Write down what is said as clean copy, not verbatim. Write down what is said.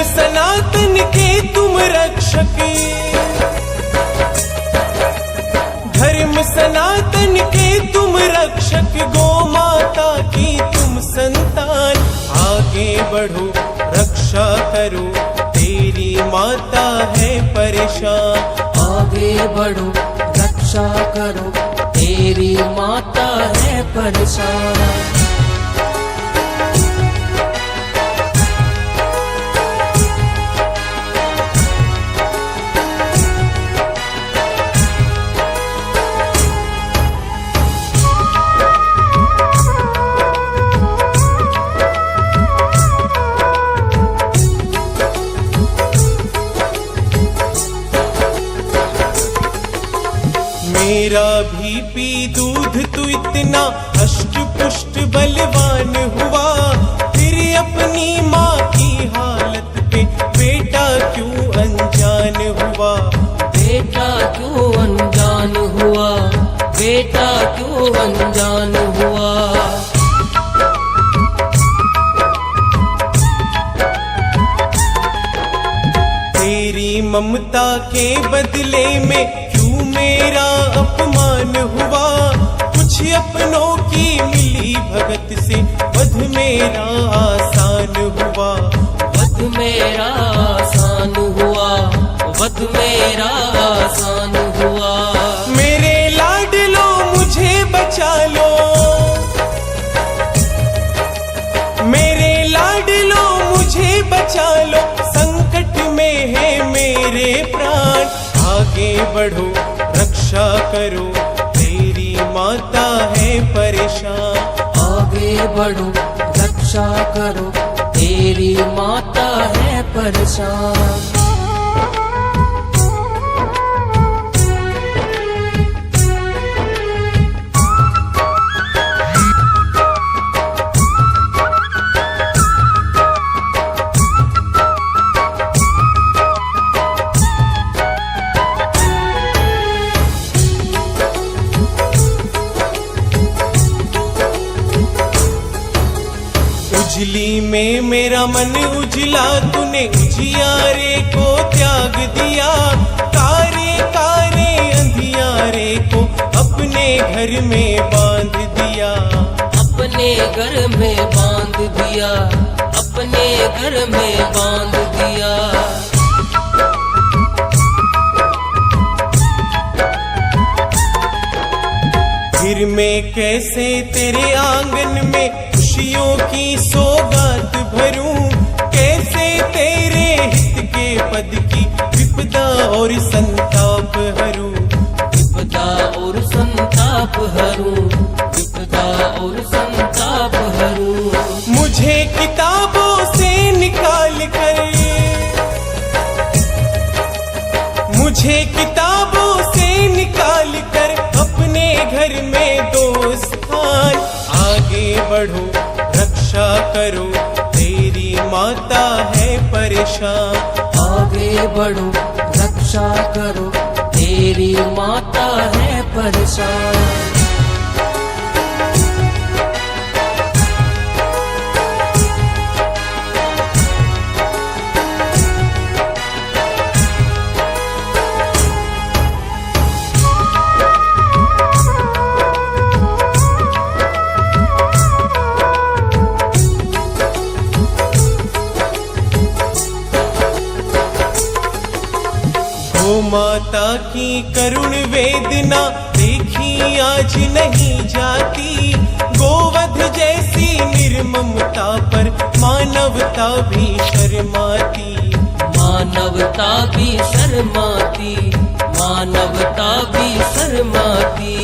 सनातन के तुम रक्षक, धर्म सनातन के तुम रक्षक, गौ माता की तुम संतान। आगे बढ़ो रक्षा करो, तेरी माता है परेशान। आगे बढ़ो रक्षा करो, तेरी माता है परेशान। मेरा भी पी दूध तू इतना हष्ट पुष्ट बलवान हुआ, फिर अपनी माँ की हालत पे बेटा क्यों अनजान हुआ। बेटा क्यों अनजान हुआ, बेटा क्यों अनजान हुआ। तेरी ममता के बदले में मेरा अपमान हुआ, कुछ अपनों की मिली भगत से वध मेरा आसान हुआ। वध मेरा आसान हुआ, वध मेरा आसान हुआ। मेरे लाडलो मुझे बचा लो, मेरे लाडलो मुझे बचा लो, संकट में है मेरे प्राण। आगे बढ़ो रक्षा करो, तेरी माता है परेशान। आगे बढ़ो रक्षा करो, तेरी माता है परेशान। उजली में मेरा मन उजला, तूने उजियारे को त्याग दिया। कारे कारे अंधियारे को अपने घर में बांध दिया। अपने घर में बांध दिया, अपने घर में बांध दिया। फिर मैं कैसे तेरे आंगन में खुशियों की सौगात भरूं, कैसे तेरे हित के पद की विपदा और संताप हरूं। विपदा और संताप हरूं, विपदा और संताप हरूं। मुझे किताबों से निकाल कर, मुझे किताबों से निकाल कर अपने घर में दो स्थान। आगे बढ़ो रक्षा करो, तेरी माता है परेशान। आगे बढ़ो रक्षा करो, तेरी माता है परेशान। गौ माता की करुण वेदना देखी आज नहीं जाती। गोवध जैसी निर्ममता पर मानवता भी शर्माती। मानवता भी शर्माती, मानवता भी शर्माती।